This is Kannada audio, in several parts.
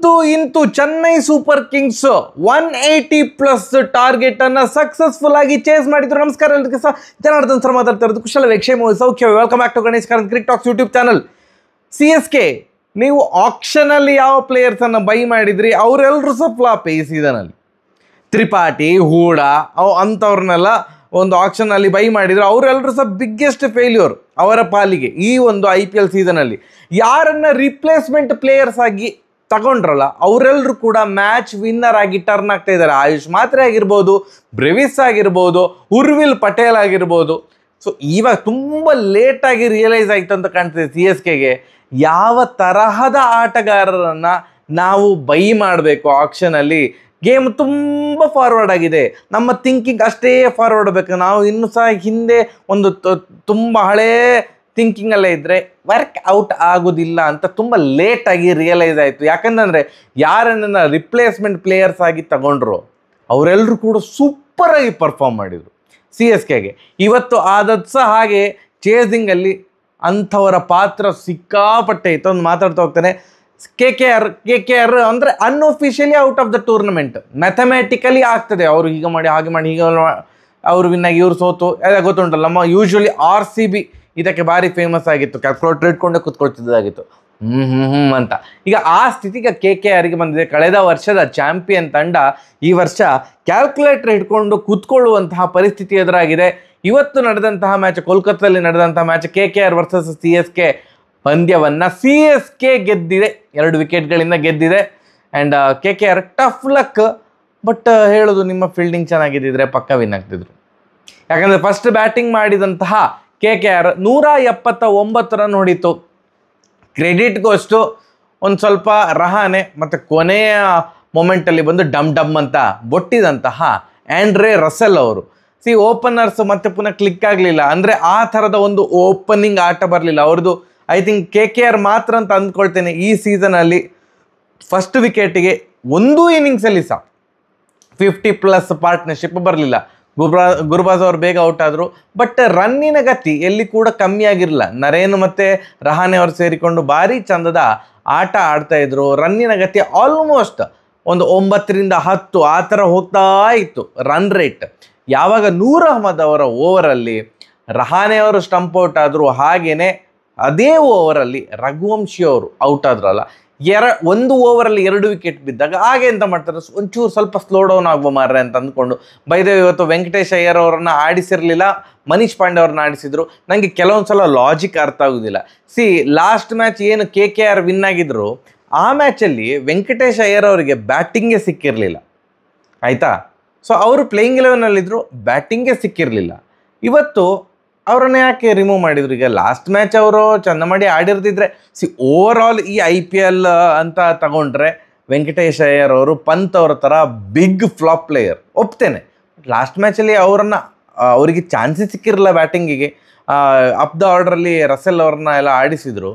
ಅಂತೂ ಇಂತೂ ಚೆನ್ನೈ ಸೂಪರ್ ಕಿಂಗ್ಸ್ 180+ ಟಾರ್ಗೆಟ್ ಅನ್ನ ಸಕ್ಸಸ್ಫುಲ್ ಆಗಿ ಚೇಸ್ ಮಾಡಿದ್ರು. ನಮಸ್ಕಾರ ಎಲ್ಲರಿಗೂ ಸಹ, ಜನಾರ್ದನ್ ಸರ್ ಮಾತಾಡ್ತಾ ಇರೋದು. ಕುಶಲ ಕ್ಷೇಮ ಸೌಖ್ಯ. Welcome back to Ganesh Karanth cricket talks YouTube channel. CSK ನೀವು ಆಕ್ಷನ್ ಅಲ್ಲಿ ಯಾವ ಪ್ಲೇಯರ್ಸ್ ಅನ್ನ ಬೈ ಮಾಡಿದ್ರಿ ಅವರೆಲ್ಲರೂ ಸಹ ಫ್ಲಾಪ್ ಈ ಸೀಸನ್ ಅಲ್ಲಿ. ತ್ರಿಪಾಠಿ, ಹೂಡಾ ಅಂಥವ್ರನ್ನೆಲ್ಲ ಒಂದು ಆಕ್ಷನ್ ಅಲ್ಲಿ ಬೈ ಮಾಡಿದ್ರು. ಅವರೆಲ್ಲರೂ ಸಹ ಬಿಗ್ಗೆಸ್ಟ್ ಫೇಲ್ಯೂರ್ ಅವರ ಪಾಲಿಗೆ ಈ ಒಂದು IPL ಸೀಸನಲ್ಲಿ. ಯಾರನ್ನ ರಿಪ್ಲೇಸ್ಮೆಂಟ್ ಪ್ಲೇಯರ್ಸ್ ಆಗಿ ತಗೊಂಡ್ರಲ್ಲ ಅವರೆಲ್ಲರೂ ಕೂಡ ಮ್ಯಾಚ್ ವಿನ್ನರ್ ಆಗಿ ಟರ್ನ್ ಆಗ್ತಾ ಇದ್ದಾರೆ. ಆಯುಷ್ ಮಾತ್ರೆ ಆಗಿರ್ಬೋದು, ಬ್ರೆವಿಸ್ ಆಗಿರ್ಬೋದು, ಉರ್ವಿಲ್ ಪಟೇಲ್ ಆಗಿರ್ಬೋದು. ಸೊ ಇವಾಗ ತುಂಬ ಲೇಟಾಗಿ ರಿಯಲೈಸ್ ಆಯಿತು ಅಂತ ಕಾಣ್ತದೆ CSKಗೆ ಯಾವ ತರಹದ ಆಟಗಾರರನ್ನು ನಾವು ಬೈ ಮಾಡಬೇಕು ಆಕ್ಷನಲ್ಲಿ. ಗೇಮ್ ತುಂಬ ಫಾರ್ವರ್ಡ್ ಆಗಿದೆ, ನಮ್ಮ ಥಿಂಕಿಂಗ್ ಅಷ್ಟೇ ಫಾರ್ವರ್ಡ್ ಬೇಕು. ನಾವು ಇನ್ನೂ ಸಹ ಹಿಂದೆ ಒಂದು ತುಂಬ ಹಳೇ ಥಿಂಕಿಂಗಲ್ಲೇ ಇದ್ದರೆ ವರ್ಕ್ ಔಟ್ ಆಗೋದಿಲ್ಲ ಅಂತ ತುಂಬ ಲೇಟಾಗಿ ರಿಯಲೈಸ್ ಆಯಿತು. ಯಾಕಂತಂದರೆ ಯಾರನ್ನ ರಿಪ್ಲೇಸ್ಮೆಂಟ್ ಪ್ಲೇಯರ್ಸ್ ಆಗಿ ತಗೊಂಡ್ರು ಅವರೆಲ್ಲರೂ ಕೂಡ ಸೂಪರಾಗಿ ಪರ್ಫಾರ್ಮ್ ಮಾಡಿದರು CSKಗೆ. ಇವತ್ತು ಆದದ್ದು ಸಹ ಹಾಗೆ ಚೇಸಿಂಗಲ್ಲಿ ಅಂಥವರ ಪಾತ್ರ ಸಿಕ್ಕಾಪಟ್ಟೆ ಇತ್ತು. ಒಂದು ಮಾತಾಡ್ತಾ ಹೋಗ್ತಾನೆ, KKR ಅಂದರೆ unofficially out of the tournament. Mathematically ಆಗ್ತದೆ, ಅವರು ಹೀಗೆ ಮಾಡಿ ಹಾಗೆ ಮಾಡಿ ಹೀಗೆ ಅವರು ವಿನ್ನಾಗಿ ಇವ್ರು ಸೋತು ಎಲ್ಲ ಗೊತ್ತುಂಟಲ್ಲ. ನಮ್ಮ ಯೂಶ್ವಲಿ RCB ಇದಕ್ಕೆ ಭಾರಿ ಫೇಮಸ್ ಆಗಿತ್ತು, ಕ್ಯಾಲ್ಕುಲೇಟರ್ ಇಟ್ಕೊಂಡೇ ಕೂತ್ಕೊಳ್ತಿದ್ದಾಗಿತ್ತು ಅಂತ. ಈಗ ಆ ಸ್ಥಿತಿಗೆ KKRಗೆ ಬಂದಿದೆ. ಕಳೆದ ವರ್ಷದ ಚಾಂಪಿಯನ್ ತಂಡ ಈ ವರ್ಷ ಕ್ಯಾಲ್ಕುಲೇಟರ್ ಇಟ್ಕೊಂಡು ಕೂತ್ಕೊಳ್ಳುವಂತಹ ಪರಿಸ್ಥಿತಿ ಎದುರಾಗಿದೆ. ಇವತ್ತು ನಡೆದಂತಹ ಮ್ಯಾಚ್, ಕೋಲ್ಕತ್ತಾದಲ್ಲಿ ನಡೆದಂತಹ ಮ್ಯಾಚ್ KKR ವರ್ಸಸ್ CSK ಪಂದ್ಯವನ್ನು CSK ಗೆದ್ದಿದೆ, 2 ವಿಕೆಟ್ಗಳಿಂದ ಗೆದ್ದಿದೆ. And KKR tough luck, but ಹೇಳೋದು ನಿಮ್ಮ ಫೀಲ್ಡಿಂಗ್ ಚೆನ್ನಾಗಿದ್ದಿದ್ರೆ ಪಕ್ಕ ವಿನ್ ಆಗ್ತಿದ್ರು. ಯಾಕಂದರೆ ಫಸ್ಟ್ ಬ್ಯಾಟಿಂಗ್ ಮಾಡಿದಂತಹ KKR 179 ರನ್ ಹೊಡಿತು. ಕ್ರೆಡಿಟ್ಗೋಷ್ಟು ಒಂದು ಸ್ವಲ್ಪ ರಹಾನೆ ಮತ್ತು ಕೊನೆಯ ಮೊಮೆಂಟಲ್ಲಿ ಬಂದು ಡಮ್ ಅಂತ ಬೊಟ್ಟಿದಂತಹ ಆ್ಯಂಡ್ರೆ ರಸೆಲ್ ಅವರು. ಓಪನರ್ಸ್ ಮತ್ತೆ ಪುನಃ ಕ್ಲಿಕ್ ಆಗಲಿಲ್ಲ, ಅಂದರೆ ಆ ಥರದ ಒಂದು ಓಪನಿಂಗ್ ಆಟ ಬರಲಿಲ್ಲ ಅವ್ರದ್ದು. ಐ ಥಿಂಕ್ KKR ಮಾತ್ರ ಅಂತ ಅಂದ್ಕೊಳ್ತೇನೆ ಈ ಸೀಸನಲ್ಲಿ ಫಸ್ಟ್ ವಿಕೆಟಿಗೆ ಒಂದು ಇನ್ನಿಂಗ್ಸಲ್ಲಿ ಸಹ 50+ ಪಾರ್ಟ್ನರ್ಶಿಪ್ ಬರಲಿಲ್ಲ. ಗುರ್ಬಾಜ್ ಅವರು ಬೇಗ ಔಟ್ ಆದರು, ಬಟ್ ರನ್ನಿನ ಗತಿ ಎಲ್ಲಿ ಕೂಡ ಕಮ್ಮಿ ಆಗಿರಲಿಲ್ಲ. ನರೇನ್ ಮತ್ತು ರಹಾನೆ ಅವರು ಸೇರಿಕೊಂಡು ಭಾರಿ ಚಂದದ ಆಟ ಆಡ್ತಾಯಿದ್ರು. ರನ್ನಿನ ಗತಿ ಆಲ್ಮೋಸ್ಟ್ ಒಂದು 9ರಿಂದ 10 ಆ ಥರ ಹೋಗ್ತಾ ಇತ್ತು ರನ್ ರೇಟ್. ಯಾವಾಗ ನೂರ್ ಅಹ್ಮದ್ ಅವರ ಓವರಲ್ಲಿ ರಹಾನೆ ಅವರು ಸ್ಟಂಪ್ ಔಟ್ ಆದರು, ಹಾಗೆಯೇ ಅದೇ ಓವರಲ್ಲಿ ರಘುವಂಶಿ ಅವರು ಔಟ್ ಆದ್ರಲ್ಲ, ಒಂದು ಓವರಲ್ಲಿ 2 ವಿಕೆಟ್ ಬಿದ್ದಾಗ ಹಾಗೆ ಎಂತ ಮಾಡ್ತಾರೆ, ಒಂಚೂರು ಸ್ವಲ್ಪ ಸ್ಲೋ ಡೌನ್ ಆಗುವ ಮಾರ್ರೆ ಅಂತ ಅಂದ್ಕೊಂಡು ಬೈದೇವ್ ಇವತ್ತು ವೆಂಕಟೇಶ್ ಅಯ್ಯರ್ ಅವರನ್ನು ಆಡಿಸಿರಲಿಲ್ಲ, ಮನೀಶ್ ಪಾಂಡೆ ಅವ್ರನ್ನ ಆಡಿಸಿದ್ರು. ನನಗೆ ಕೆಲವೊಂದು ಸಲ ಲಾಜಿಕ್ ಅರ್ಥ ಆಗೋದಿಲ್ಲ. ಲಾಸ್ಟ್ ಮ್ಯಾಚ್ ಏನು KKR ವಿನ್ ಆಗಿದ್ರು ಆ ಮ್ಯಾಚಲ್ಲಿ ವೆಂಕಟೇಶ್ ಅಯ್ಯರ್ ಅವರಿಗೆ ಬ್ಯಾಟಿಂಗೇ ಸಿಕ್ಕಿರಲಿಲ್ಲ, ಆಯಿತಾ. ಸೊ ಅವರು ಪ್ಲೇಯಿಂಗ್ 11ನಲ್ಲಿದ್ದರು, ಬ್ಯಾಟಿಂಗೇ ಸಿಕ್ಕಿರಲಿಲ್ಲ. ಇವತ್ತು ಅವರನ್ನ ಯಾಕೆ ರಿಮೂವ್ ಮಾಡಿದ್ರು? ಈಗ ಲಾಸ್ಟ್ ಮ್ಯಾಚ್ ಅವರು ಚೆಂದ ಮಾಡಿ ಆಡಿರ್ತಿದ್ರೆ ಓವರ್ ಆಲ್ ಈ IPL ಅಂತ ತಗೊಂಡ್ರೆ ವೆಂಕಟೇಶ್ ಅಯ್ಯರ್ ಅವರು ಪಂತ್ ಅವರ ಥರ ಬಿಗ್ ಫ್ಲಾಪ್ ಪ್ಲೇಯರ್ ಒಪ್ತೇನೆ. ಲಾಸ್ಟ್ ಮ್ಯಾಚಲ್ಲಿ ಅವರಿಗೆ ಚಾನ್ಸಸ್ ಸಿಕ್ಕಿರಲಿಲ್ಲ ಬ್ಯಾಟಿಂಗಿಗೆ. ಅಪ್ ದ ಆರ್ಡ್ರಲ್ಲಿ ರಸೆಲ್ ಅವ್ರನ್ನ ಎಲ್ಲ ಆಡಿಸಿದರು.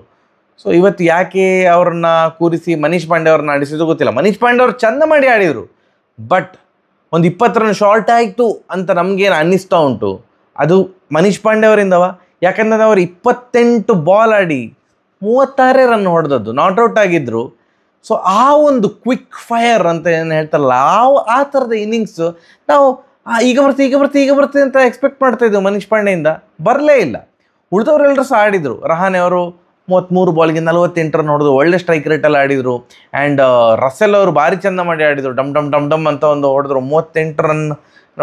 ಸೊ ಇವತ್ತು ಯಾಕೆ ಅವ್ರನ್ನ ಕೂರಿಸಿ ಮನೀಶ್ ಪಾಂಡೆ ಅವ್ರನ್ನ ಆಡಿಸಿದ್ರು ಗೊತ್ತಿಲ್ಲ. ಮನೀಶ್ ಪಾಂಡೆ ಅವರು ಚೆಂದ ಮಾಡಿ ಆಡಿದರು, ಬಟ್ ಒಂದು 20 ರನ್ ಶಾರ್ಟ್ ಆಯಿತು ಅಂತ ನಮಗೇನು ಅನ್ನಿಸ್ತಾ ಉಂಟು, ಅದು ಮನೀಶ್ ಪಾಂಡೆ ಅವರಿಂದವ. ಯಾಕಂದರೆ ಅವರು 28 ಬಾಲ್ ಆಡಿ 36 ರನ್ ಹೊಡೆದದ್ದು, ನಾಟ್ಔಟ್ ಆಗಿದ್ದರು. ಸೊ ಆ ಒಂದು ಕ್ವಿಕ್ ಫೈರ್ ಅಂತ ಏನು ಹೇಳ್ತಾರಲ್ಲ, ಆ ಥರದ ಇನ್ನಿಂಗ್ಸ್ ನಾವು ಈಗ ಬರ್ತದೆ ಅಂತ ಎಕ್ಸ್ಪೆಕ್ಟ್ ಮಾಡ್ತಾಯಿದ್ದೆವು ಮನೀಶ್ ಪಾಂಡೆಯಿಂದ. ಬರಲೇ ಇಲ್ಲ. ಉಳಿದವರೆಲ್ಲರೂ ಸಹ ಆಡಿದರು. ರಹಾನೆ ಅವರು 33 ಬಾಲ್ಗೆ 48 ರನ್ ಹೊಡೆದು ಒಳ್ಳೆ ಸ್ಟ್ರೈಕ್ ರೇಟಲ್ಲಿ ಆಡಿದರು. ಆ್ಯಂಡ್ ರಸೆಲ್ ಅವರು ಭಾರಿ ಚೆಂದ ಮಾಡಿ ಆಡಿದರು, ಡಮ್ ಅಂತ ಒಂದು ಹೊಡೆದ್ರು. 38 ರನ್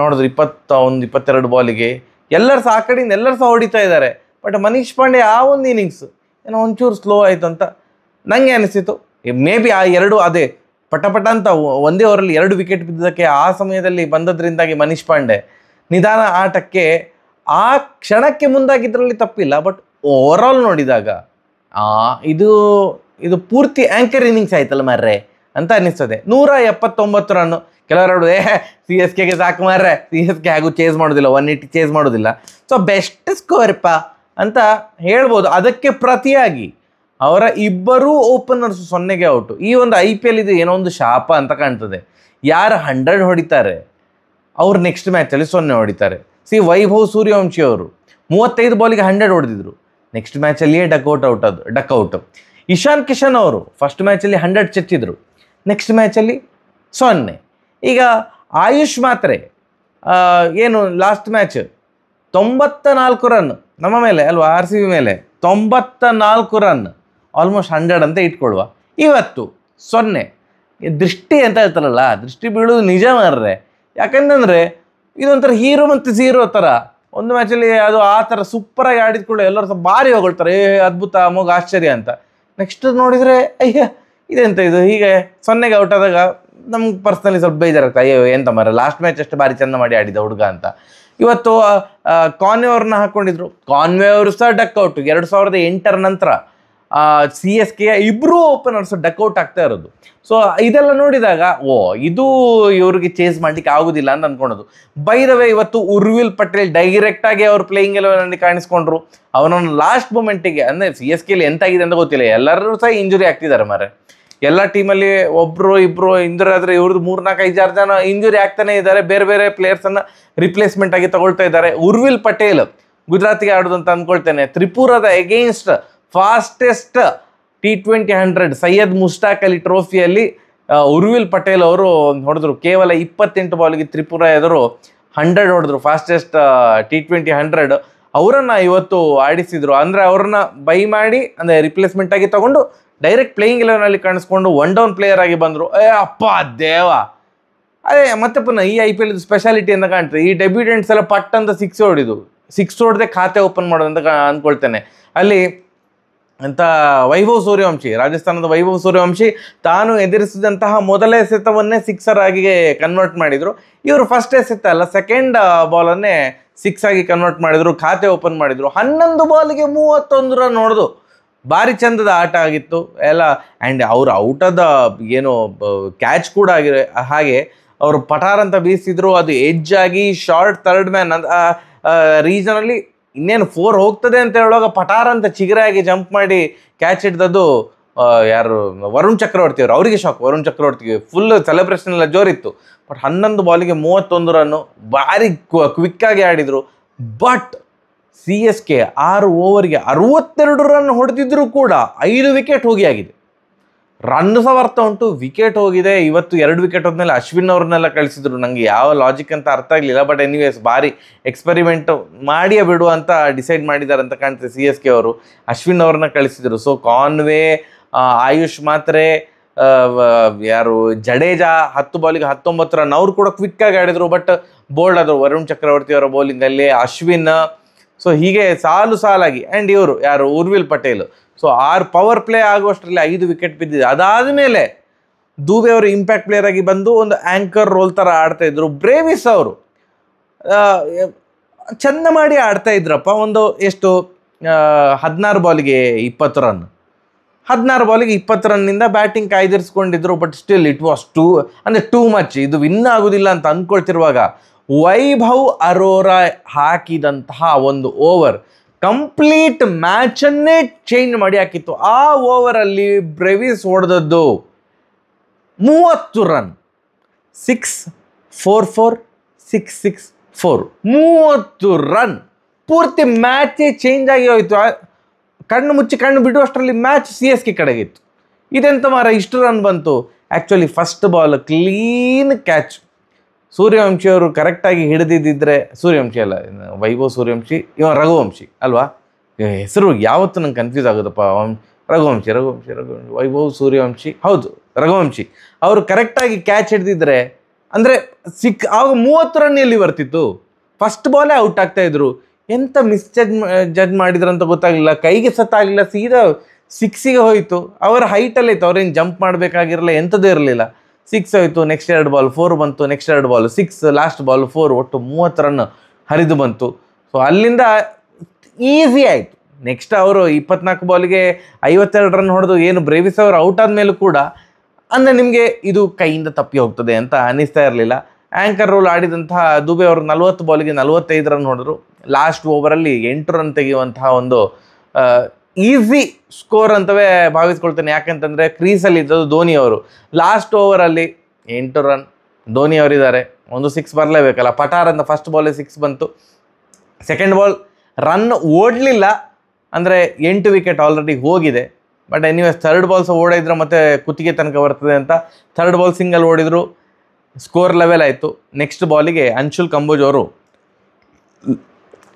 ಹೊಡೆದ್ರು 22 ಬಾಲಿಗೆ. ಎಲ್ಲರೂ ಸಹ ಆ ಕಡೆಯಿಂದ ಎಲ್ಲರೂ ಸಹ ಹೊಡಿತಾ ಇದ್ದಾರೆ. ಬಟ್ ಮನೀಶ್ ಪಾಂಡೆ ಆ ಒಂದು ಇನ್ನಿಂಗ್ಸ್ ಏನೋ ಒಂಚೂರು ಸ್ಲೋ ಆಯಿತು ಅಂತ ನನಗೆ ಅನಿಸಿತು. ಮೇ ಬಿ ಆ 2 ಅದೇ ಪಟ ಅಂತ ಒಂದೇ ಓವರಲ್ಲಿ 2 ವಿಕೆಟ್ ಬಿದ್ದಕ್ಕೆ ಆ ಸಮಯದಲ್ಲಿ ಬಂದದ್ರಿಂದಾಗಿ ಮನೀಶ್ ಪಾಂಡೆ ನಿಧಾನ ಆಟಕ್ಕೆ ಆ ಕ್ಷಣಕ್ಕೆ ಮುಂದಾಗಿದ್ದರಲ್ಲಿ ತಪ್ಪಿಲ್ಲ. ಬಟ್ ಓವರಾಲ್ ನೋಡಿದಾಗ ಇದು ಪೂರ್ತಿ ಆ್ಯಂಕರ್ ಇನ್ನಿಂಗ್ಸ್ ಆಯ್ತಲ್ಲ ಮಾರ್ರೆ ಅಂತ ಅನ್ನಿಸ್ತದೆ. 179 ರನ್ನು. ಕೆಲವರು CSKಗೆ ಸಾಕು ಮಾರ್ರೆ, CSK ಹಾಗೂ ಚೇಸ್ ಮಾಡೋದಿಲ್ಲ, 180 ಚೇಸ್ ಮಾಡೋದಿಲ್ಲ, ಸೊ ಬೆಸ್ಟ್ ಸ್ಕೋರ್ಪ ಅಂತ ಹೇಳ್ಬೋದು. ಅದಕ್ಕೆ ಪ್ರತಿಯಾಗಿ ಅವರ 2 ಓಪನರ್ಸ್ 0ಗೆ ಔಟು. ಈ ಒಂದು IPL ಇದು ಏನೋ ಒಂದು ಶಾಪ ಅಂತ ಕಾಣ್ತದೆ. ಯಾರು 100 ಹೊಡಿತಾರೆ ಅವ್ರು ನೆಕ್ಸ್ಟ್ ಮ್ಯಾಚಲ್ಲಿ 0 ಹೊಡಿತಾರೆ. ವೈಭವ್ ಸೂರ್ಯವಂಶಿ ಅವರು 35 ಬಾಲಿಗೆ 100 ಹೊಡೆದಿದ್ರು, ನೆಕ್ಸ್ಟ್ ಮ್ಯಾಚಲ್ಲಿಯೇ ಡಕ್ಔಟ್. ಇಶಾನ್ ಕಿಶನ್ ಅವರು ಫಸ್ಟ್ ಮ್ಯಾಚಲ್ಲಿ 100 ಚೆಚ್ಚಿದ್ರು, ನೆಕ್ಸ್ಟ್ ಮ್ಯಾಚಲ್ಲಿ 0. ಈಗ ಆಯುಷ್ ಮಾತ್ರೆ ಏನು ಲಾಸ್ಟ್ ಮ್ಯಾಚ್ 94 ರನ್ ನಮ್ಮ ಮೇಲೆ ಅಲ್ವಾ, RCB ಮೇಲೆ 94 ರನ್, ಆಲ್ಮೋಸ್ಟ್ 100 ಅಂತ ಇಟ್ಕೊಳ್ಳುವ. ಇವತ್ತು 0. ದೃಷ್ಟಿ ಅಂತ ಹೇಳ್ತಾರಲ್ಲ, ದೃಷ್ಟಿ ಬೀಳೋದು ನಿಜ ಮಾರ್ರೆ. ಯಾಕಂತಂದರೆ ಇದೊಂಥರ ಹೀರೋ ಮತ್ತು ಝೀರೋ ಥರ. ಒಂದು ಮ್ಯಾಚಲ್ಲಿ ಅದು ಆ ಥರ ಸೂಪರಾಗಿ ಆಡಿದ್ಕೊಳ್ಳೋ ಎಲ್ಲರೂ ಸ್ವಲ್ಪ ಭಾರಿ ಹೊಗಳ್ತಾರೆ, ಅದ್ಭುತ, ಅಮೋಘ, ಆಶ್ಚರ್ಯ ಅಂತ. ನೆಕ್ಸ್ಟ್ ನೋಡಿದರೆ ಅಯ್ಯ ಇದೆಂತ ಇದು, ಹೀಗೆ 0ಗೆ ಔಟ್ ಆದಾಗ ನಮ್ಗೆ ಪರ್ಸ್ನಲಿ ಸ್ವಲ್ಪ ಬೇಜಾರಾಗ್ತದೆ. ಅಯ್ಯೋ ಎಂತ ಮಾರ್ರೆ, ಲಾಸ್ಟ್ ಮ್ಯಾಚ್ ಅಷ್ಟು ಭಾರಿ ಚೆಂದ ಮಾಡಿ ಆಡಿದ ಹುಡುಗ ಅಂತ. ಇವತ್ತು ಕಾನ್ವೆ ಅವ್ರನ್ನ ಹಾಕ್ಕೊಂಡಿದ್ರು. ಕಾನ್ವೆ ಅವರು ಸಹ ಡಕ್ಔಟ್ 2008 ನಂತರ CSK ಇಬ್ಬರೂ ಓಪನರ್ಸ್ ಡಕ್ಔಟ್ ಆಗ್ತಾ ಇರೋದು. ಸೊ ಇದೆಲ್ಲ ನೋಡಿದಾಗ ಇದು ಇವ್ರಿಗೆ ಚೇಸ್ ಮಾಡಲಿಕ್ಕೆ ಆಗೋದಿಲ್ಲ ಅಂತ ಅಂದ್ಕೊಳೋದು. ಬೈ ದ ವೇ ಇವತ್ತು ಉರ್ವಿಲ್ ಪಟೇಲ್ ಡೈರೆಕ್ಟಾಗಿ ಅವ್ರು ಪ್ಲೇಯಿಂಗ್ ಎಲೆವನಲ್ಲಿ ಕಾಣಿಸ್ಕೊಂಡ್ರು. ಅವನನ್ನು ಲಾಸ್ಟ್ ಮೂಮೆಂಟಿಗೆ, ಅಂದರೆ CSKಲಿ ಎಂತಾಗಿದೆ ಅಂತ ಗೊತ್ತಿಲ್ಲ, ಎಲ್ಲರೂ ಸಹ ಇಂಜುರಿ ಆಗ್ತಿದ್ದಾರೆ ಮಾರೆ. ಎಲ್ಲ ಟೀಮಲ್ಲಿ ಒಬ್ಬರು ಇಬ್ಬರು ಇಂಜುರಿ ಆದರೆ ಇವ್ರದ್ದು 3-4-5-6 ಜನ ಇಂಜುರಿ ಆಗ್ತಾನೆ ಇದ್ದಾರೆ. ಬೇರೆ ಬೇರೆ ಪ್ಲೇಯರ್ಸನ್ನು ರಿಪ್ಲೇಸ್ಮೆಂಟ್ ಆಗಿ ತಗೊಳ್ತಾ ಇದ್ದಾರೆ. ಉರ್ವಿಲ್ ಪಟೇಲ್ ಗುಜರಾತಿಗೆ ಆಡೋದು ಅಂತ ಅಂದ್ಕೊಳ್ತೇನೆ. ತ್ರಿಪುರದ against fastest T20 100 Syed Mushtaq Ali ಟ್ರೋಫಿಯಲ್ಲಿ ಉರ್ವಿಲ್ ಪಟೇಲ್ ಅವರು ಹೊಡೆದ್ರು. ಕೇವಲ 28 ಬಾಲ್ಗೆ ತ್ರಿಪುರ ಎದುರು 100 ಹೊಡೆದ್ರು, ಫಾಸ್ಟೆಸ್ಟ್ T20 100. ಅವರನ್ನು ಇವತ್ತು ಆಡಿಸಿದ್ರು. ಅಂದರೆ ಅವ್ರನ್ನ ಬೈ ಮಾಡಿ, ಅಂದರೆ ರಿಪ್ಲೇಸ್ಮೆಂಟ್ ಆಗಿ ತಗೊಂಡು ಡೈರೆಕ್ಟ್ ಪ್ಲೇಯಿಂಗ್ ಎಲೆವನಲ್ಲಿ ಕಾಣಿಸ್ಕೊಂಡು 1 ಡೌನ್ ಪ್ಲೇಯರ್ ಆಗಿ ಬಂದರು. ಅಪ್ಪ ದೇವ, ಅದೇ ಮತ್ತೆ ಪುನಃ ಈ IPL ಸ್ಪೆಷಾಲಿಟಿ ಅಂತ ಕಾಣ್ತದೆ. ಈ ಡೆಬ್ಯೂಟೆಂಟ್ಸ್ ಎಲ್ಲ ಪಟ್ ಅಂತ 6 ಹೊಡಿದು, 6 ಹೊಡೆದೇ ಖಾತೆ ಓಪನ್ ಮಾಡೋದು ಅಂತ ಅಂದ್ಕೊಳ್ತೇನೆ. ಅಲ್ಲಿ ಅಂತ ವೈಭವ್ ಸೂರ್ಯವಂಶಿ, ರಾಜಸ್ಥಾನದ ವೈಭವ್ ಸೂರ್ಯವಂಶಿ ತಾನು ಎದುರಿಸಿದಂತಹ ಮೊದಲ ಎಸೆತವನ್ನೇ 6 ಆಗಿ ಕನ್ವರ್ಟ್ ಮಾಡಿದರು. ಇವರು ಫಸ್ಟ್ ಎಸೆತ ಅಲ್ಲ, ಸೆಕೆಂಡ್ ಬಾಲನ್ನೇ 6 ಆಗಿ ಕನ್ವರ್ಟ್ ಮಾಡಿದರು, ಖಾತೆ ಓಪನ್ ಮಾಡಿದರು. 11 ಬಾಲ್ಗೆ 31 ರನ್ ಹೊಡೆದು ಭಾರಿ ಚಂದದ ಆಟ ಆಗಿತ್ತು ಎಲ್ಲ. ಆ್ಯಂಡ್ ಅವರು ಔಟದ ಏನು ಕ್ಯಾಚ್ ಕೂಡ ಆಗಿದೆ. ಹಾಗೆ ಅವರು ಪಟಾರ್ ಅಂತ ಬೀಸಿದ್ರು, ಅದು ಎಡ್ಜ್ ಆಗಿ ಶಾರ್ಟ್ ಥರ್ಡ್ ಮ್ಯಾನ್ ರೀಸನಲ್ಲಿ ಇನ್ನೇನು 4 ಹೋಗ್ತದೆ ಅಂತ ಹೇಳುವಾಗ ಪಟಾರ್ ಅಂತ ಚಿಗರಾಗಿ ಜಂಪ್ ಮಾಡಿ ಕ್ಯಾಚ್ ಹಿಡ್ದದ್ದು ಯಾರು, ವರುಣ್ ಚಕ್ರವರ್ತಿ ಅವರು. ಅವರಿಗೆ ಶಾಕ್, ವರುಣ್ ಚಕ್ರವರ್ತಿಗೆ ಫುಲ್ ಸೆಲೆಬ್ರೇಷನ್ ಎಲ್ಲ ಜೋರಿತ್ತು. ಬಟ್ 11 ಬಾಲಿಗೆ 31 ರನ್ನು ಭಾರಿ ಕ್ವಿಕ್ಕಾಗಿ ಆಡಿದರು. ಬಟ್ CSK 6 ಓವರ್ಗೆ 62 ರನ್ ಹೊಡೆದಿದ್ರು ಕೂಡ 5 ವಿಕೆಟ್ ಹೋಗಿ ಆಗಿದೆ. ರನ್ ಸಹ ಬರ್ತಾ ಉಂಟು, ವಿಕೆಟ್ ಹೋಗಿದೆ. ಇವತ್ತು 2 ವಿಕೆಟ್ ಹೋದ್ಮೇಲೆ ಅಶ್ವಿನ್ ಅವ್ರನ್ನೆಲ್ಲ ಕಳಿಸಿದ್ರು. ನನಗೆ ಯಾವ ಲಾಜಿಕ್ ಅಂತ ಅರ್ಥ ಆಗಲಿಲ್ಲ. ಬಟ್ ಎನಿವೇಸ್ ಭಾರಿ ಎಕ್ಸ್ಪೆರಿಮೆಂಟ್ ಮಾಡಿಯೇ ಬಿಡು ಅಂತ ಡಿಸೈಡ್ ಮಾಡಿದ್ದಾರೆ ಅಂತ ಕಾಣ್ತದೆ CSK ಅವರು. ಅಶ್ವಿನ್ ಅವ್ರನ್ನ ಕಳಿಸಿದ್ರು. ಸೊ ಕಾನ್ವೆ, ಆಯುಷ್ ಮಾತ್ರೆ, ಯಾರು ಜಡೇಜಾ 10 ಬಾಲಿಗೆ 19 ರನ್, ಅವರು ಕೂಡ ಕ್ವಿಕ್ಕಾಗಿ ಆಡಿದರು. ಬಟ್ ಬೋಲ್ಡ್ ಆದರು ವರುಣ್ ಚಕ್ರವರ್ತಿ ಅವರ ಬೌಲಿಂಗಲ್ಲಿ, ಅಶ್ವಿನ್. ಸೊ ಹೀಗೆ ಸಾಲು ಸಾಲಾಗಿ. ಆ್ಯಂಡ್ ಇವರು ಯಾರು, Urvil Patel. So 6 power play ಆಗುವಷ್ಟರಲ್ಲಿ 5 ವಿಕೆಟ್ ಬಿದ್ದಿದೆ. ಅದಾದಮೇಲೆ ದೂಬೆ ಅವರು ಇಂಪ್ಯಾಕ್ಟ್ ಪ್ಲೇಯರ್ ಆಗಿ ಬಂದು ಒಂದು ಆ್ಯಂಕರ್ ರೋಲ್ ಥರ ಆಡ್ತಾ ಇದ್ರು. ಬ್ರೇವಿಸ್ ಅವರು ಚೆಂದ ಮಾಡಿ ಆಡ್ತಾ ಇದ್ರಪ್ಪ. ಒಂದು ಎಷ್ಟು 16 ಬಾಲಿಗೆ 20 ರನ್, 16 ಬಾಲಿಗೆ 20 ರನ್ನಿಂದ ಬ್ಯಾಟಿಂಗ್ ಕಾಯ್ದಿರಿಸ್ಕೊಂಡಿದ್ರು. But still it was too much. ಇದು ವಿನ್ ಆಗೋದಿಲ್ಲ ಅಂತ ಅಂದ್ಕೊಳ್ತಿರುವಾಗ ವೈಭವ್ ಅರೋರಾ ಹಾಕಿದಂತಹ ಒಂದು ಓವರ್ ಕಂಪ್ಲೀಟ್ ಮ್ಯಾಚನ್ನೇ ಚೇಂಜ್ ಮಾಡಿ ಹಾಕಿತ್ತು. ಆ ಓವರಲ್ಲಿ ಬ್ರೆವಿಸ್ ಹೊಡೆದದ್ದು 30 ರನ್, 6, 4, 4, 6, 6, 4, 30 ರನ್. ಪೂರ್ತಿ ಮ್ಯಾಚೇ ಚೇಂಜ್ ಆಗಿ ಹೋಯಿತು. ಕಣ್ಣು ಮುಚ್ಚಿ ಕಣ್ಣು ಬಿಡು ಅಷ್ಟರಲ್ಲಿ ಮ್ಯಾಚ್ CSK ಕಡೆಗಿತ್ತು. ಇದೆಂತ ಮಾರ ಇಷ್ಟು ರನ್ ಬಂತು? Actually first ball clean catch. Suryavanshi ಅವರು ಕರೆಕ್ಟಾಗಿ ಹಿಡಿದಿದ್ದರೆ, ಸೂರ್ಯವಂಶಿ ಅಲ್ಲ, ವೈಭವ್ ಸೂರ್ಯವಂಶಿ, ಇವ ರಘುವಂಶಿ ಅಲ್ವಾ, ಹೆಸರು ಯಾವತ್ತೂ ನಂಗೆ ಕನ್ಫ್ಯೂಸ್ ಆಗೋದಪ್ಪ. ರಘುವಂಶಿ ವೈಭವ್ ಸೂರ್ಯವಂಶಿ, ಹೌದು ರಘುವಂಶಿ. ಅವರು ಕರೆಕ್ಟಾಗಿ ಕ್ಯಾಚ್ ಹಿಡಿದಿದ್ರೆ ಅಂದರೆ ಆವಾಗ 30 ರನ್ ಎಲ್ಲಿ ಬರ್ತಿತ್ತು? ಫಸ್ಟ್ ಬಾಲೇ ಔಟ್ ಆಗ್ತಾಯಿದ್ರು. ಎಂಥ ಜಡ್ಜ್ ಮಾಡಿದ್ರಂತ ಗೊತ್ತಾಗಲಿಲ್ಲ. ಕೈಗೆ ಸತ್ತಾಗಲಿಲ್ಲ, ಸೀದಾ 6ಗೆ ಹೋಯಿತು. ಅವರ ಹೈಟಲ್ಲೇ ಇತ್ತು, ಅವ್ರೇನು ಜಂಪ್ ಮಾಡಬೇಕಾಗಿರಲಿಲ್ಲ, ಎಂಥದ್ದು ಇರಲಿಲ್ಲ. 6 ಹೋಯಿತು. ನೆಕ್ಸ್ಟ್ 2 ಬಾಲ್ 4 ಬಂತು, ನೆಕ್ಸ್ಟ್ 2 ಬಾಲ್ 6, ಲಾಸ್ಟ್ ಬಾಲ್ 4, ಒಟ್ಟು 30 ರನ್ ಹರಿದು ಬಂತು. ಸೊ ಅಲ್ಲಿಂದ ಈಸಿ ಆಯಿತು. ನೆಕ್ಸ್ಟ್ ಅವರು 24 ಬಾಲಿಗೆ 52 ರನ್ ಹೊಡೆದು ಏನು ಬ್ರೇವಿಸ್ ಅವರು ಔಟ್ ಆದಮೇಲೂ ಕೂಡ ಅಂದರೆ ನಿಮಗೆ ಇದು ಕೈಯಿಂದ ತಪ್ಪಿ ಹೋಗ್ತದೆ ಅಂತ ಅನ್ನಿಸ್ತಾ ಇರಲಿಲ್ಲ. ಆ್ಯಂಕರ್ ರೋಲ್ ಆಡಿದಂತಹ ದುಬೆ ಅವರು 40 ಬಾಲಿಗೆ 45 ರನ್ ಹೊಡೆದ್ರು. ಲಾಸ್ಟ್ ಓವರಲ್ಲಿ 8 ರನ್ ತೆಗೆಯುವಂತಹ ಒಂದು ಈಸಿ ಸ್ಕೋರ್ ಅಂತವೇ ಭಾವಿಸ್ಕೊಳ್ತೇನೆ. ಯಾಕಂತಂದರೆ ಕ್ರೀಸಲ್ಲಿ ಇದ್ದದ್ದು ಧೋನಿ ಅವರು. ಲಾಸ್ಟ್ ಓವರಲ್ಲಿ 8 ರನ್, ಧೋನಿ ಅವರಿದ್ದಾರೆ, ಒಂದು 6 ಬರಲೇಬೇಕಲ್ಲ. ಪಟಾರ್ ಅಂತ ಫಸ್ಟ್ ಬಾಲೇ 6 ಬಂತು. ಸೆಕೆಂಡ್ ಬಾಲ್ ರನ್ ಓಡಲಿಲ್ಲ, ಅಂದರೆ 8 ವಿಕೆಟ್ ಆಲ್ರೆಡಿ ಹೋಗಿದೆ. ಬಟ್ ಎನಿವೇಸ್ ಥರ್ಡ್ ಬಾಲ್ಸ್ ಓಡಿದ್ರೆ ಮತ್ತೆ ಕುತ್ತಿಗೆ ತನಕ ಬರ್ತದೆ ಅಂತ ಥರ್ಡ್ ಬಾಲ್ ಸಿಂಗಲ್ ಓಡಿದ್ರು, ಸ್ಕೋರ್ ಲೆವೆಲ್ ಆಯಿತು. ನೆಕ್ಸ್ಟ್ ಬಾಲಿಗೆ ಅಂಶುಲ್ ಕಂಬೋಜ್ ಅವರು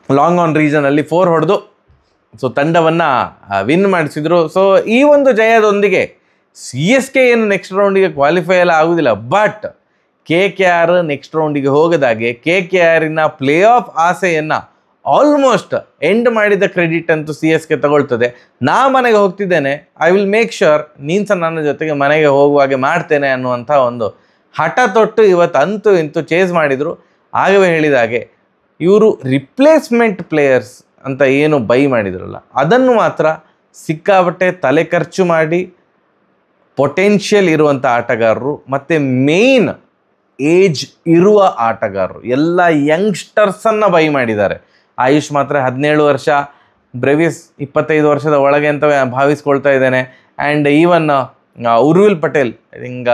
ಲಾಂಗ್ ಆನ್ ರೀಜನಲ್ಲಿ 4 ಹೊಡೆದು ಸೊ ತಂಡವನ್ನು ವಿನ್ ಮಾಡಿಸಿದ್ರು. ಸೊ ಈ ಒಂದು ಜಯದೊಂದಿಗೆ CSK ಏನು ನೆಕ್ಸ್ಟ್ ರೌಂಡಿಗೆ ಕ್ವಾಲಿಫೈ ಎಲ್ಲ ಆಗೋದಿಲ್ಲ, ಬಟ್ KKR ನೆಕ್ಸ್ಟ್ ರೌಂಡಿಗೆ ಹೋಗದಾಗೆ KKRನ ಪ್ಲೇ ಆಫ್ ಆಸೆಯನ್ನು ಆಲ್ಮೋಸ್ಟ್ ಎಂಡ್ ಮಾಡಿದ ಕ್ರೆಡಿಟ್ ಅಂತೂ CSK ತಗೊಳ್ತದೆ. ನಾ ಮನೆಗೆ ಹೋಗ್ತಿದ್ದೇನೆ, ಐ ವಿಲ್ ಮೇಕ್ ಶ್ಯೂರ್ ನೀನು ಸಹ ನನ್ನ ಜೊತೆಗೆ ಮನೆಗೆ ಹೋಗುವಾಗೆ ಮಾಡ್ತೇನೆ ಅನ್ನುವಂಥ ಒಂದು ಹಠ ತೊಟ್ಟು ಇವತ್ತು ಅಂತೂ ಇಂತೂ ಚೇಸ್ ಮಾಡಿದರು. ಆಗವೇ ಹೇಳಿದಾಗೆ ಇವರು ರಿಪ್ಲೇಸ್ಮೆಂಟ್ ಪ್ಲೇಯರ್ಸ್ ಅಂತ ಏನು ಬೈ ಮಾಡಿದ್ರಲ್ಲ, ಅದನ್ನು ಮಾತ್ರ ಸಿಕ್ಕಾಪಟ್ಟೆ ತಲೆ ಖರ್ಚು ಮಾಡಿ ಪೊಟೆನ್ಷಿಯಲ್ ಇರುವಂಥ ಆಟಗಾರರು ಮತ್ತು ಮೇಯ್ನ್ ಏಜ್ ಇರುವ ಆಟಗಾರರು ಎಲ್ಲ ಯಂಗ್ಸ್ಟರ್ಸನ್ನು ಬೈ ಮಾಡಿದ್ದಾರೆ. ಆಯುಷ್ ಮಾತ್ರ 17 ವರ್ಷ, ಬ್ರೆವಿಸ್ 25 ವರ್ಷದ ಒಳಗೆ ಅಂತ ಭಾವಿಸ್ಕೊಳ್ತಾ ಇದ್ದೇನೆ. ಆ್ಯಂಡ್ ಈವನ್ ಉರ್ವಿಲ್ ಪಟೇಲ್ ಹಿಂಗ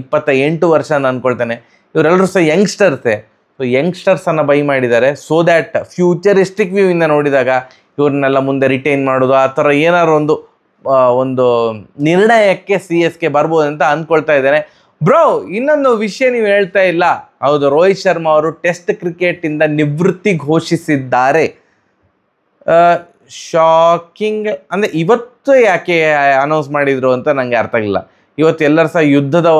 28 ವರ್ಷ ನಾನು ಅಂದ್ಕೊಳ್ತೇನೆ. ಇವರೆಲ್ಲರೂ ಸಹ ಯಂಗ್ಸ್ಟರ್ಸೇ. ಸೊ ಯಂಗ್ಸ್ಟರ್ಸನ್ನು ಬೈ ಮಾಡಿದ್ದಾರೆ ಸೋ ದ್ಯಾಟ್ ಫ್ಯೂಚರಿಸ್ಟಿಕ್ ವ್ಯೂವಿಂದ ನೋಡಿದಾಗ ಇವ್ರನ್ನೆಲ್ಲ ಮುಂದೆ ರಿಟೈನ್ ಮಾಡೋದು ಆ ಥರ ಏನಾದ್ರು ಒಂದು ನಿರ್ಣಯಕ್ಕೆ CSK ಬರ್ಬೋದು ಅಂತ ಅಂದ್ಕೊಳ್ತಾ ಇದ್ದೇನೆ. ಬ್ರೋ, ಇನ್ನೊಂದು ವಿಷಯ ನೀವು ಹೇಳ್ತಾ ಇಲ್ಲ. ಹೌದು, ರೋಹಿತ್ ಶರ್ಮಾ ಅವರು ಟೆಸ್ಟ್ ಕ್ರಿಕೆಟಿಂದ ನಿವೃತ್ತಿ ಘೋಷಿಸಿದ್ದಾರೆ. ಶಾಕಿಂಗ್ ಅಂದರೆ ಇವತ್ತು ಯಾಕೆ ಅನೌನ್ಸ್ ಮಾಡಿದರು ಅಂತ ನನಗೆ ಅರ್ಥ ಆಗಿಲ್ಲ. ಇವತ್ತು ಎಲ್ಲರೂ ಸಹ ಯುದ್ಧದ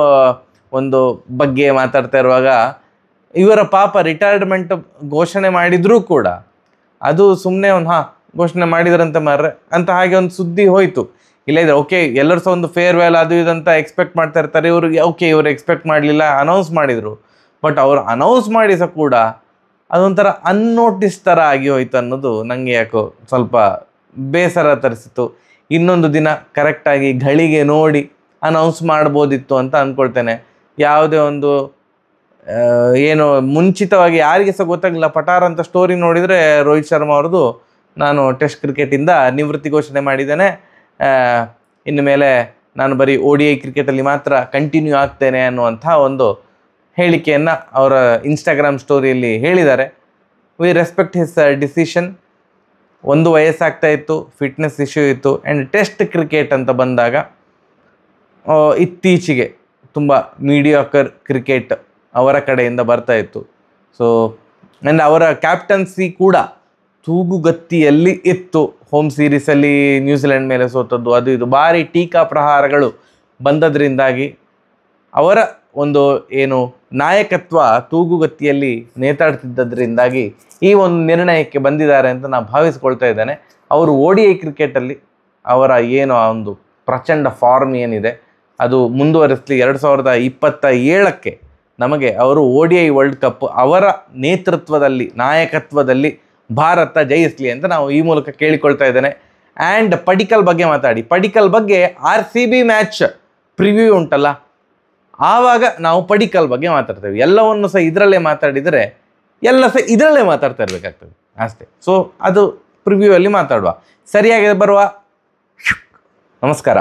ಒಂದು ಬಗ್ಗೆ ಮಾತಾಡ್ತಾ ಇರುವಾಗ ಇವರ ಪಾಪ ರಿಟೈರ್ಮೆಂಟ್ ಘೋಷಣೆ ಮಾಡಿದರೂ ಕೂಡ ಅದು ಸುಮ್ಮನೆ ಘೋಷಣೆ ಮಾಡಿದ್ರಂತ ಮಾರ್ರೆ ಅಂತ ಹಾಗೆ ಒಂದು ಸುದ್ದಿ ಹೋಯಿತು. ಇಲ್ಲದ್ರೆ ಓಕೆ, ಎಲ್ಲರೂ ಸಹ ಒಂದು ಫೇರ್ವೆಲ್ ಅದು ಇದಂತ ಎಕ್ಸ್ಪೆಕ್ಟ್ ಮಾಡ್ತಾ ಇರ್ತಾರೆ. ಇವರು ಎಕ್ಸ್ಪೆಕ್ಟ್ ಮಾಡಲಿಲ್ಲ, ಅನೌನ್ಸ್ ಮಾಡಿದರು. ಬಟ್ ಅವರು ಅನೌನ್ಸ್ ಮಾಡಿ ಸಹ ಕೂಡ ಅದೊಂಥರ ಅನ್ನೋಟಿಸ್ ಥರ ಆಗಿ ಹೋಯ್ತು ಅನ್ನೋದು ನನಗೆ ಯಾಕೋ ಸ್ವಲ್ಪ ಬೇಸರ ತರಿಸಿತು. ಇನ್ನೊಂದು ದಿನ ಕರೆಕ್ಟಾಗಿ ಘಳಿಗೆ ನೋಡಿ ಅನೌನ್ಸ್ ಮಾಡ್ಬೋದಿತ್ತು ಅಂತ ಅಂದ್ಕೊಳ್ತೇನೆ. ಯಾವುದೇ ಒಂದು ಏನು ಮುಂಚಿತವಾಗಿ ಯಾರಿಗೆ ಸಹ ಗೊತ್ತಾಗಲಿಲ್ಲ, ಪಟಾರ್ ಅಂತ ಸ್ಟೋರಿ ನೋಡಿದರೆ ರೋಹಿತ್ ಶರ್ಮಾ ಅವ್ರದ್ದು ನಾನು ಟೆಸ್ಟ್ ಕ್ರಿಕೆಟಿಂದ ನಿವೃತ್ತಿ ಘೋಷಣೆ ಮಾಡಿದ್ದೇನೆ, ಇನ್ನು ಮೇಲೆ ನಾನು ಬರೀ ODI ಕ್ರಿಕೆಟಲ್ಲಿ ಮಾತ್ರ ಕಂಟಿನ್ಯೂ ಆಗ್ತೇನೆ ಅನ್ನುವಂಥ ಒಂದು ಹೇಳಿಕೆಯನ್ನು ಅವರ ಇನ್ಸ್ಟಾಗ್ರಾಮ್ ಸ್ಟೋರಿಯಲ್ಲಿ ಹೇಳಿದ್ದಾರೆ. We respect his decision. ಒಂದು ವಯಸ್ಸಾಗ್ತಾ ಇತ್ತು, ಫಿಟ್ನೆಸ್ ಇಶ್ಯೂ ಇತ್ತು. ಆ್ಯಂಡ್ ಟೆಸ್ಟ್ ಕ್ರಿಕೆಟ್ ಅಂತ ಬಂದಾಗ ಇತ್ತೀಚೆಗೆ ತುಂಬ ಮೀಡಿಯಾಕರ್ ಕ್ರಿಕೆಟ್ ಅವರ ಕಡೆಯಿಂದ ಬರ್ತಾ ಇತ್ತು. ಸೊ ಆ್ಯಂಡ್ ಅವರ ಕ್ಯಾಪ್ಟನ್ಸಿ ಕೂಡ ತೂಗುಗತ್ತಿಯಲ್ಲಿ ಇತ್ತು. ಹೋಮ್ ಸೀರೀಸಲ್ಲಿ ನ್ಯೂಜಿಲೆಂಡ್ ಮೇಲೆ ಸೋತದ್ದು, ಅದು ಇದು ಭಾರಿ ಟೀಕಾ ಪ್ರಹಾರಗಳು ಬಂದದ್ರಿಂದಾಗಿ ಅವರ ಒಂದು ಏನು ನಾಯಕತ್ವ ತೂಗುಗತ್ತಿಯಲ್ಲಿ ನೇತಾಡ್ತಿದ್ದದ್ರಿಂದಾಗಿ ಈ ಒಂದು ನಿರ್ಣಯಕ್ಕೆ ಬಂದಿದ್ದಾರೆ ಅಂತ ನಾನು ಭಾವಿಸ್ಕೊಳ್ತಾ ಇದ್ದೇನೆ. ಅವರು ODI ಕ್ರಿಕೆಟಲ್ಲಿ ಅವರ ಏನು ಆ ಒಂದು ಪ್ರಚಂಡ ಫಾರ್ಮ್ ಏನಿದೆ ಅದು ಮುಂದುವರಿಸಲಿ. 2027ಕ್ಕೆ ನಮಗೆ ಅವರು ODI ವರ್ಲ್ಡ್ ಕಪ್ ಅವರ ನೇತೃತ್ವದಲ್ಲಿ ನಾಯಕತ್ವದಲ್ಲಿ ಭಾರತ ಜಯಿಸಲಿ ಅಂತ ನಾವು ಈ ಮೂಲಕ ಕೇಳಿಕೊಳ್ತಾ ಇದ್ದೇನೆ. ಆ್ಯಂಡ್ ಪಡಿಕಲ್ ಬಗ್ಗೆ ಮಾತಾಡಿ. ಪಡಿಕಲ್ ಬಗ್ಗೆ RCB ಮ್ಯಾಚ್ ಪ್ರಿವ್ಯೂ ಉಂಟಲ್ಲ, ಆವಾಗ ನಾವು ಪಡಿಕಲ್ ಬಗ್ಗೆ ಮಾತಾಡ್ತೇವೆ. ಎಲ್ಲವನ್ನು ಸಹ ಇದರಲ್ಲೇ ಮಾತಾಡಿದರೆ ಎಲ್ಲ ಸಹ ಇದರಲ್ಲೇ ಮಾತಾಡ್ತಾ ಇರಬೇಕಾಗ್ತದೆ ಅಷ್ಟೇ. ಸೊ ಅದು ಪ್ರಿವ್ಯೂ ಅಲ್ಲಿ ಮಾತಾಡುವ. ಸರಿಯಾಗಿ ಬರುವ. ನಮಸ್ಕಾರ.